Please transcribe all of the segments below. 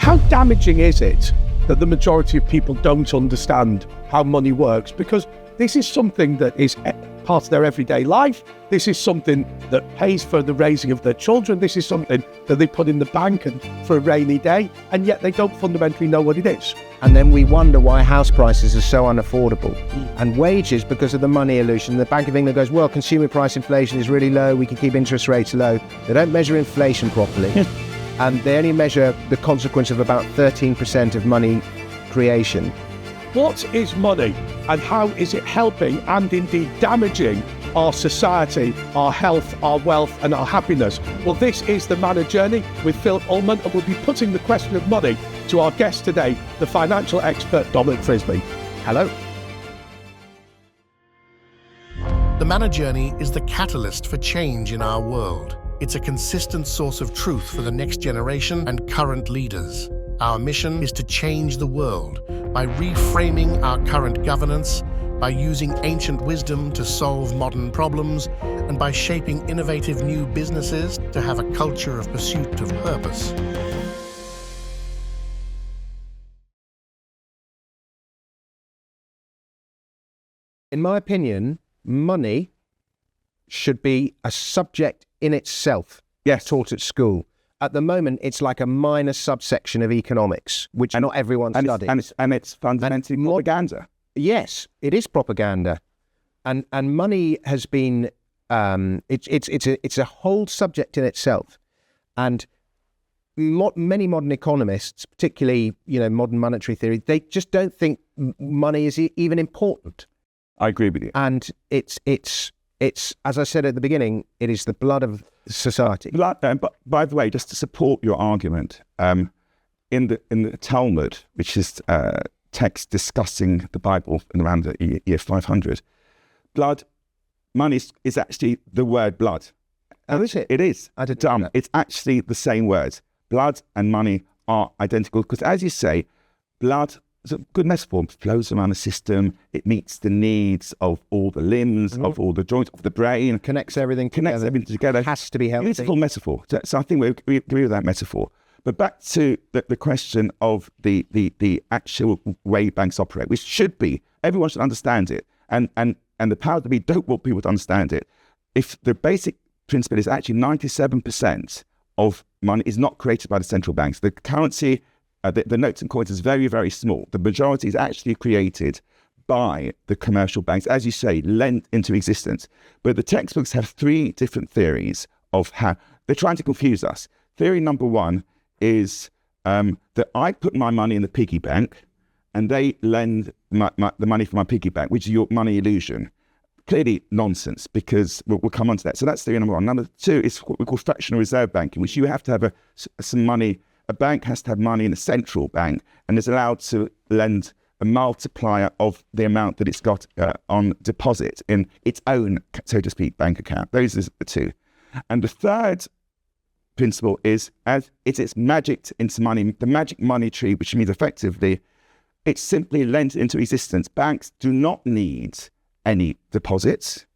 How damaging is it that the majority of people don't understand how money works? Because this is something that is part of their everyday life. This is something that pays for the raising of their children. This is something that they put in the bank and for a rainy day, and yet they don't fundamentally know what it is. And then we wonder why house prices are so unaffordable. And wages, because of the money illusion. The Bank of England goes, well, consumer price inflation is really low, we can keep interest rates low. They don't measure inflation properly. And they only measure the consequence of about 13% of money creation. What is money, and how is it helping and indeed damaging our society, our health, our wealth and our happiness? Well, this is The Manor Journey with Philip Ullman, and we'll be putting the question of money to our guest today, the financial expert Dominic Frisby. Hello. The Manor Journey is the catalyst for change in our world. It's a consistent source of truth for the next generation and current leaders. Our mission is to change the world by reframing our current governance, by using ancient wisdom to solve modern problems, and by shaping innovative new businesses to have a culture of pursuit of purpose. In my opinion, money should be a subject in itself, taught at school. At the moment, it's like a minor subsection of economics, which not everyone studies. And it's fundamentally propaganda. Yes, it is propaganda. And money has been, it's a whole subject in itself. And many modern economists, particularly, modern monetary theory, they just don't think money is even important. I agree with you. And it's as I said at the beginning, it is the blood of society. But by the way, just to support your argument, in the Talmud, which is text discussing the Bible in around the year 500, money is actually the word blood. Oh, is it? It is. I didn't know that. It's actually the same word. Blood and money are identical because, as you say, blood is a good metaphor. It flows around the system. It meets the needs of all the limbs, of all the joints, of the brain. Connects everything together. Has to be healthy. Beautiful metaphor. So I think we agree with that metaphor. But back to the question of the actual way banks operate, which should be, everyone should understand it. And the powers that be don't want people to understand it. If the basic principle is actually 97% of money is not created by the central banks, the currency, the notes and coins is very, very small. The majority is actually created by the commercial banks, as you say, lent into existence. But the textbooks have three different theories of how they're trying to confuse us. Theory number one is that I put my money in the piggy bank and they lend the money from my piggy bank, which is your money illusion. Clearly nonsense, because we'll come on to that. So that's theory number one. Number two is what we call fractional reserve banking, which you have to have some money. A bank has to have money in a central bank and is allowed to lend a multiplier of the amount that it's got on deposit in its own, so to speak, bank account. Those are the two. And the third principle is, as it's magicked into money, the magic money tree, which means effectively it's simply lent into existence. Banks do not need any deposits,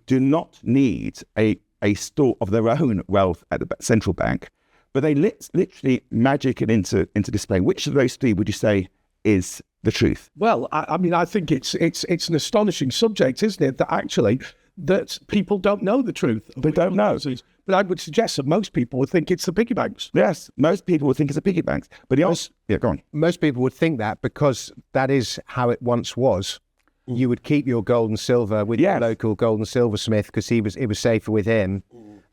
do not need a store of their own wealth at the central bank, but they literally magic it into display. Which of those three would you say is the truth? Well, I mean, I think it's an astonishing subject, isn't it? That people don't know the truth. They don't know. But I would suggest that most people would think it's the piggy banks. Yes, most people would think it's the piggy banks. But go on. Most people would think that because that is how it once was. You would keep your gold and silver with your local gold and silversmith because it was safer with him,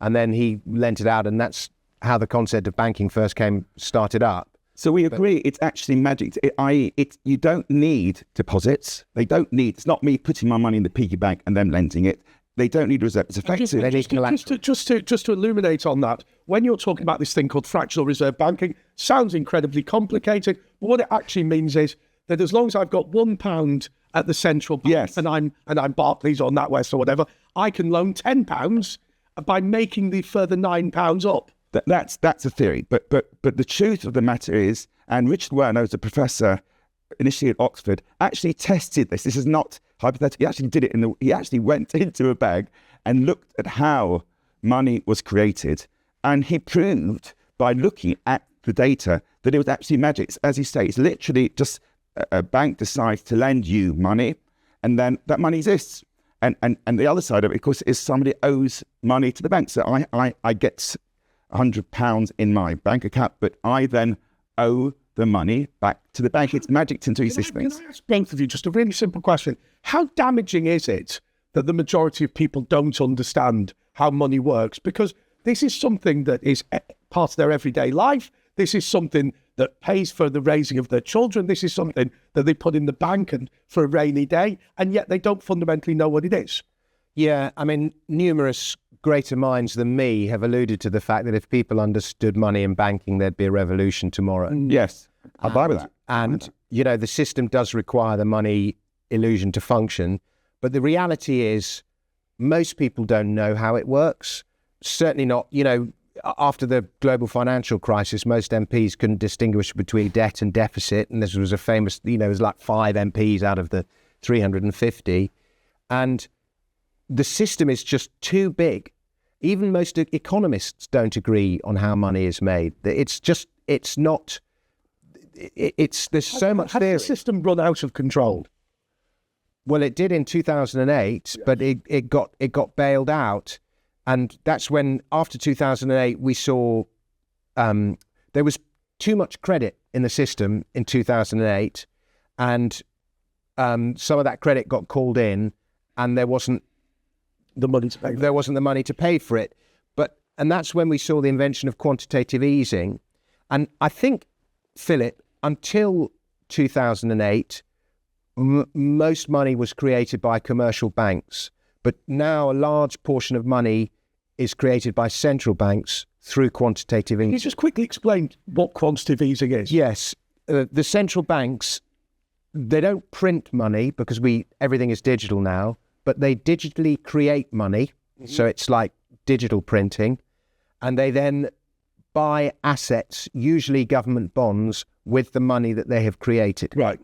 and then he lent it out, and that's how the concept of banking first started up. So we agree it's actually magic, i.e. you don't need deposits. It's not me putting my money in the piggy bank and them lending it. They don't need reserve. It's effective. Just to illuminate on that, when you're talking about this thing called fractional reserve banking, sounds incredibly complicated, but what it actually means is that as long as I've got £1 at the central bank, and I'm Barclays or NatWest or whatever, I can loan £10 by making the further £9 up. That's a theory, but the truth of the matter is, and Richard Werner, who's a professor initially at Oxford, actually tested this. This is not hypothetical. He actually did it he actually went into a bank and looked at how money was created, and he proved by looking at the data that it was actually magic. As you say, it's literally just a bank decides to lend you money, and then that money exists. And the other side of it, of course, is somebody owes money to the bank. So I get £100 in my bank account, but I then owe the money back to the bank. It's magic into existence. Can I ask both of you just a really simple question? How damaging is it that the majority of people don't understand how money works? Because this is something that is part of their everyday life. This is something that pays for the raising of their children. This is something that they put in the bank and for a rainy day, and yet they don't fundamentally know what it is. Yeah, I mean, numerous greater minds than me have alluded to the fact that if people understood money and banking, there'd be a revolution tomorrow. Yes, I'll buy with that. And, you know, the system does require the money illusion to function. But the reality is most people don't know how it works. Certainly not, you know, after the global financial crisis, most MPs couldn't distinguish between debt and deficit. And this was a famous, you know, it was like 5 MPs out of the 350. And the system is just too big. Even most economists don't agree on how money is made. There's so much Has theory. the system run out of control? Well, it did in 2008, but it got bailed out. And that's when, after 2008, we saw there was too much credit in the system in 2008. And some of that credit got called in and there wasn't The money to pay. there wasn't the money to pay for it. And that's when we saw the invention of quantitative easing. And I think, Philip, until 2008, most money was created by commercial banks. But now a large portion of money is created by central banks through quantitative Can you easing. just quickly explain what quantitative easing is? Yes, the central banks, they don't print money because everything is digital now, but they digitally create money. So it's like digital printing. And they then buy assets, usually government bonds, with the money that they have created. Right.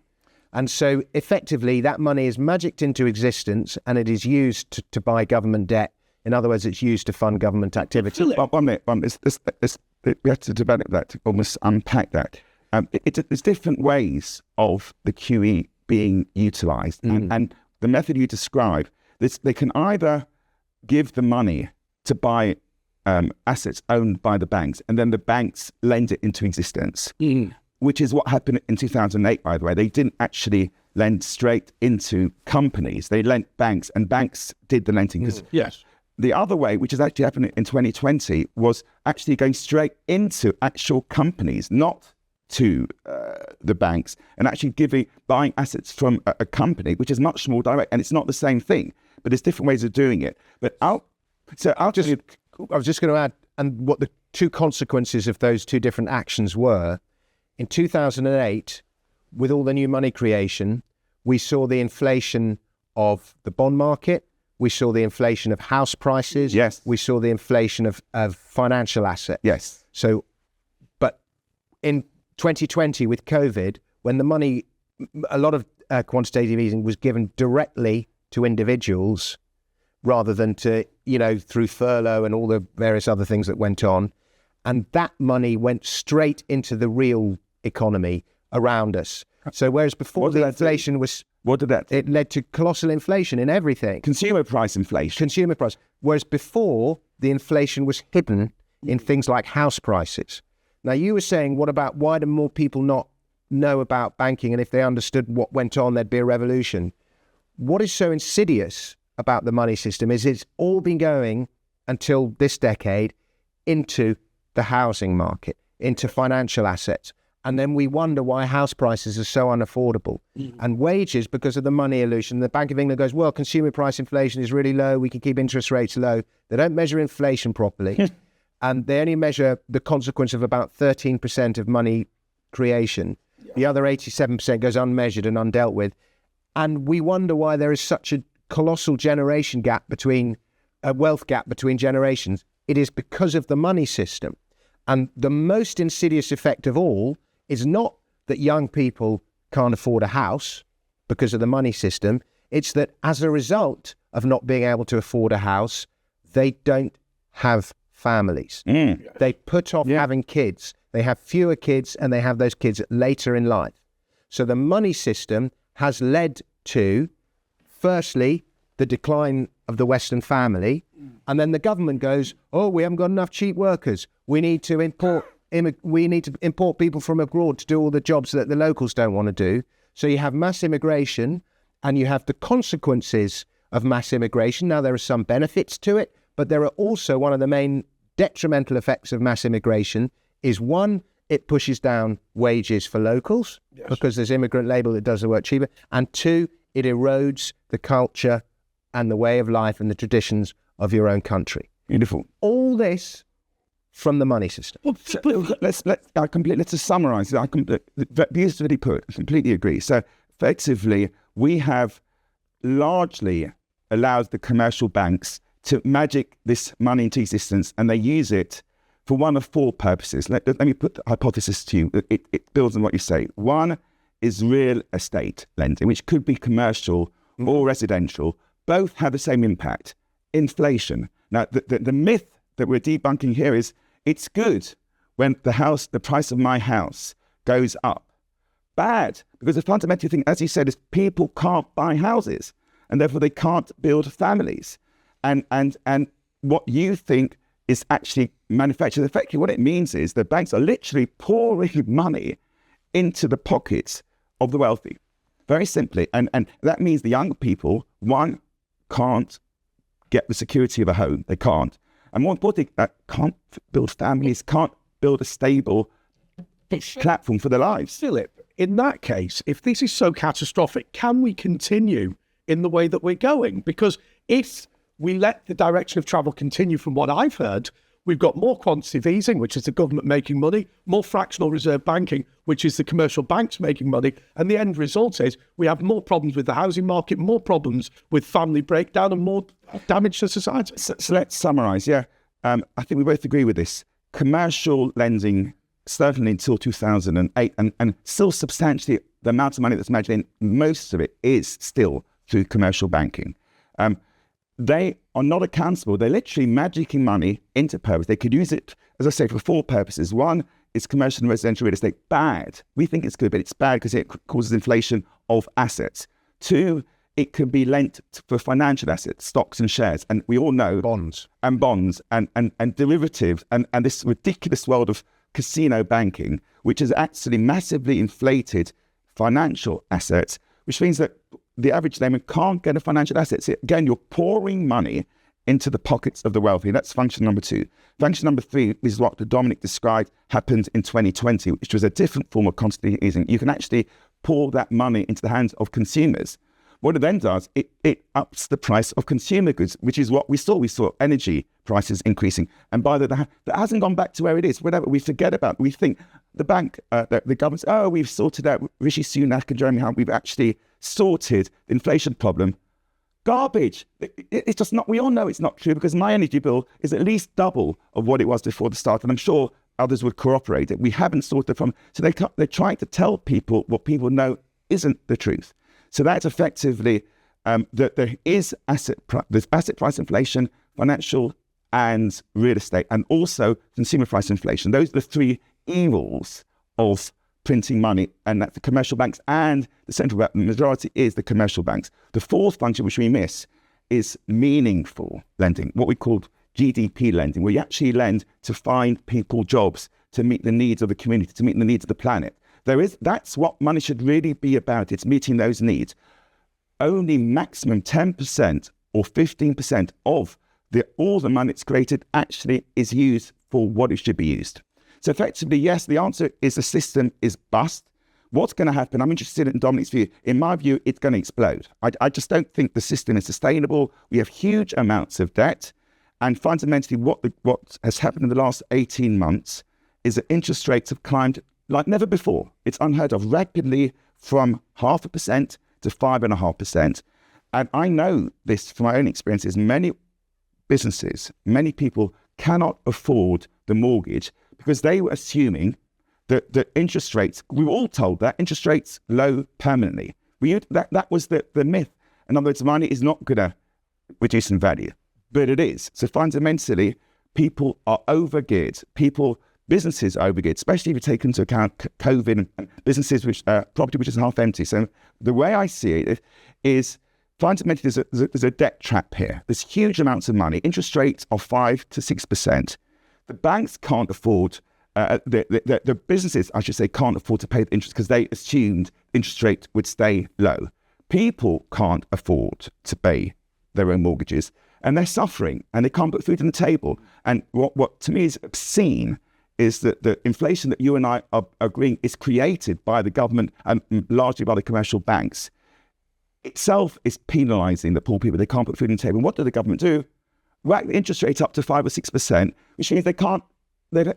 And so effectively that money is magicked into existence and it is used to buy government debt. In other words, it's used to fund government activity. Philip, One minute. We have to develop that, to almost unpack that. There's different ways of the QE being utilised. And the method you describe, they can either give the money to buy assets owned by the banks, and then the banks lend it into existence, which is what happened in 2008, by the way. They didn't actually lend straight into companies. They lent banks, and banks did the lending. yes. The other way, which has actually happened in 2020, was actually going straight into actual companies, not to the banks, and actually buying assets from a company, which is much more direct. And it's not the same thing, but there's different ways of doing it. But I was just going to add, and what the two consequences of those two different actions were. In 2008, with all the new money creation, we saw the inflation of the bond market. We saw the inflation of house prices. Yes. We saw the inflation of financial assets. Yes. So, but in 2020 with COVID, when the money, a lot of quantitative easing was given directly to individuals rather than to, through furlough and all the various other things that went on. And that money went straight into the real economy around us. So whereas before the inflation was... What did that do? It led to colossal inflation in everything. Consumer price inflation. Consumer price. Whereas before, the inflation was hidden in things like house prices. Now, you were saying, why do more people not know about banking? And if they understood what went on, there'd be a revolution. What is so insidious about the money system is it's all been going until this decade into the housing market, into financial assets. And then we wonder why house prices are so unaffordable. And wages, because of the money illusion. The Bank of England goes, well, consumer price inflation is really low. We can keep interest rates low. They don't measure inflation properly. And they only measure the consequence of about 13% of money creation. The other 87% goes unmeasured and undealt with. And we wonder why there is such a colossal generation gap a wealth gap between generations. It is because of the money system. And the most insidious effect of all is not that young people can't afford a house because of the money system. It's that as a result of not being able to afford a house, they don't have families. They put off having kids. they have fewer kids, and they have those kids later in life. So the money system has led to, firstly, the decline of the Western family, and then the government goes, oh, we haven't got enough cheap workers. We need to import people from abroad to do all the jobs that the locals don't want to do. So you have mass immigration, and you have the consequences of mass immigration. Now, there are some benefits to it, but there are also one of the main detrimental effects of mass immigration is, one, it pushes down wages for locals because there's immigrant labour that does the work cheaper, and two, it erodes the culture and the way of life and the traditions of your own country. Beautiful. All this from the money system. Well, Let's just summarise it. Beautifully put. I completely agree. So effectively, we have largely allowed the commercial banks to magic this money into existence, and they use it for one of four purposes. Let me put the hypothesis to you. It builds on what you say. One is real estate lending, which could be commercial or residential. Both have the same impact. Inflation. Now, the myth that we're debunking here is it's good when the price of my house goes up. Bad, because the fundamental thing, as you said, is people can't buy houses, and therefore they can't build families. And what you think is actually manufactured. Effectively, what it means is the banks are literally pouring money into the pockets of the wealthy, very simply. And that means the young people, one, can't get the security of a home. They can't. And more importantly, can't build families, can't build a stable platform for their lives. Philip, in that case, if this is so catastrophic, can we continue in the way that we're going? Because if we let the direction of travel continue, from what I've heard, we've got more quantitative easing, which is the government making money, more fractional reserve banking, which is the commercial banks making money. And the end result is we have more problems with the housing market, more problems with family breakdown, and more damage to society. So let's summarise. I think we both agree with this. Commercial lending, certainly until 2008, and still substantially the amount of money that's managed in, most of it is still through commercial banking. They are not accountable. They're literally magicking money into purpose. They could use it, as I say, for four purposes. One is commercial and residential real estate. Bad. We think it's good, but it's bad because it causes inflation of assets. Two, it can be lent for financial assets, stocks and shares. And we all know bonds and derivatives and this ridiculous world of casino banking, which has actually massively inflated financial assets, which means that the average layman can't get a financial asset. So again, you're pouring money into the pockets of the wealthy. That's function number two. Function number three is what Dominic described happened in 2020, which was a different form of quantitative easing. You can actually pour that money into the hands of consumers. What it then does, it ups the price of consumer goods, which is what we saw. We saw energy prices increasing. And by that hasn't gone back to where it is. Whatever we forget about, we think the bank, the government, we've sorted out Rishi Sunak and Jeremy Hunt, we've actually sorted the inflation problem. Garbage. It's just not, we all know it's not true, because my energy bill is at least double of what it was before the start. And I'm sure others would corroborate it. We haven't sorted the problem. So they're trying to tell people what people know isn't the truth. So that's effectively that there is there's asset price inflation, financial and real estate, and also consumer price inflation. Those are the three evils of printing money, and that's the commercial banks and the central bank. The majority is the commercial banks. The fourth function, which we miss, is meaningful lending, what we call GDP lending, where you actually lend to find people jobs, to meet the needs of the community, to meet the needs of the planet. That's what money should really be about. It's meeting those needs. Only maximum 10% or 15% of all the money it's created actually is used for what it should be used. So effectively, yes, the answer is the system is bust. What's going to happen? I'm interested in Dominic's view. In my view, it's going to explode. I just don't think the system is sustainable. We have huge amounts of debt. And fundamentally, what has happened in the last 18 months is that interest rates have climbed like never before. It's unheard of, rapidly from 0.5% to 5.5%. And I know this from my own experiences. Many businesses, many people cannot afford the mortgage because they were assuming that the interest rates, we were all told that interest rates low permanently. That was the myth. In other words, money is not going to reduce in value, but it is. So fundamentally, people are overgeared. People businesses are overgeared, especially if you take into account COVID and businesses which property which is half empty. So the way I see it is fundamentally there's a debt trap here. There's huge amounts of money. Interest rates are 5 to 6%. The banks can't afford. The businesses, I should say, can't afford to pay the interest because they assumed interest rate would stay low. People can't afford to pay their own mortgages, and they're suffering, and they can't put food on the table. And what to me is obscene is that the inflation that you and I are agreeing is created by the government and largely by the commercial banks itself is penalising the poor people. They can't put food on the table. And what do the government do? Whack the interest rate up to 5 or 6%, which means they've got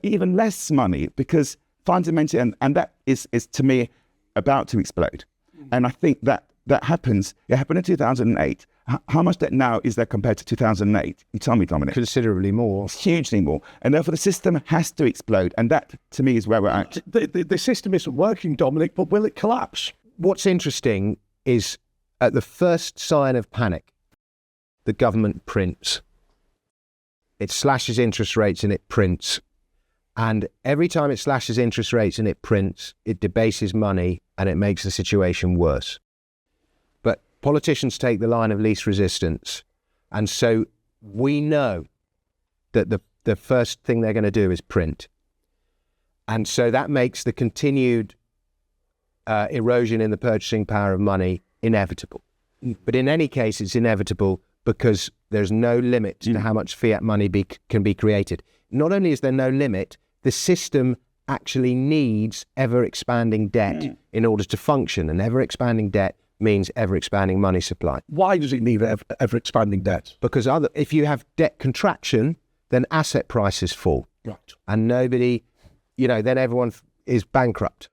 even less money because fundamentally, and that is to me about to explode. And I think that happens. It happened in 2008. How much debt now is there compared to 2008? You tell me, Dominic. Considerably more. It's hugely more. And therefore the system has to explode. And that, to me, is where we're at. The system isn't working, Dominic, but will it collapse? What's interesting is at the first sign of panic, the government prints. It slashes interest rates and it prints. And every time it slashes interest rates and it prints, it debases money and it makes the situation worse. But politicians take the line of least resistance. And so we know that the first thing they're going to do is print. And so that makes the continued erosion in the purchasing power of money inevitable. But in any case, it's inevitable because there's no limit to how much fiat money can be created. Not only is there no limit, the system actually needs ever-expanding debt in order to function, and ever-expanding debt means ever-expanding money supply. Why does it need ever-expanding debt? Because if you have debt contraction, then asset prices fall. Right. And nobody, then everyone is bankrupt.